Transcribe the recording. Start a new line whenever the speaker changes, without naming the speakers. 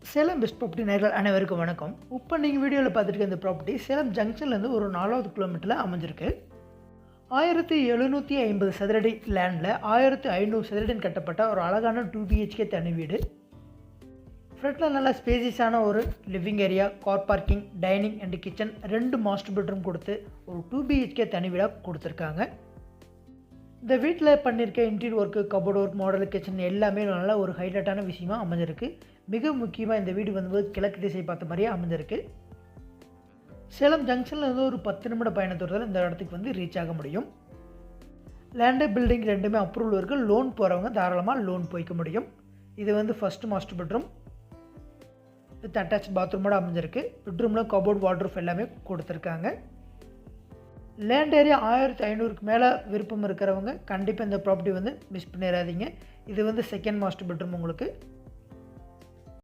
Salem best property நேயர்கள் அனைவருக்கும் வணக்கம். இப்போ நீங்கள் வீடியோவில் பார்த்துட்டு இருக்க இந்த ப்ராப்பர்ட்டி சேலம் ஜங்ஷன்லேருந்து ஒரு 4வது கிலோமீட்டரில் அமைஞ்சிருக்கு. 1750 சதுரடி லேண்டில் 1500 சதுரடின்னு கட்டப்பட்ட ஒரு அழகான 2 BHK தனி வீடு. ஃப்ரண்ட்டில் நல்லா ஸ்பேசியஸான ஒரு living area, car parking, dining and kitchen 2 master bedroom கொடுத்து ஒரு 2 BHK தனி வீடாக கொடுத்துருக்காங்க. இந்த வீட்டில் பண்ணியிருக்க interior work, cupboard work, model kitchen எல்லாமே நல்ல ஒரு ஹைலைட்டான விஷயமா அமைஞ்சிருக்கு. மிக முக்கியமாக இந்த வீடு வந்து கிழக்கு திசை பார்த்த மாதிரியே அமைஞ்சிருக்கு. சேலம் ஜங்ஷனில் இருந்து ஒரு 10 நிமிட பயணத்தோடு இந்த இடத்துக்கு வந்து ரீச் ஆக முடியும். லேண்டு பில்டிங் ரெண்டுமே அப்ரூவல் இருக்குது. லோன் போகிறவங்க தாராளமாக லோன் போய்க்க முடியும். இது வந்து first master bedroom with attach பாத்ரூமோடு அமைஞ்சிருக்கு. பெட்ரூமில் கபோர்ட், வார்ட்ரூஃப் எல்லாமே கொடுத்துருக்காங்க. லேண்ட் ஏரியா 1500க்கு மேலே விருப்பம் இருக்கிறவங்க கண்டிப்பாக இந்த ப்ராப்பர்ட்டி வந்து மிஸ் பண்ணிடாதீங்க. இது வந்து செகண்ட் மாஸ்டர் பெட்ரூம் உங்களுக்கு.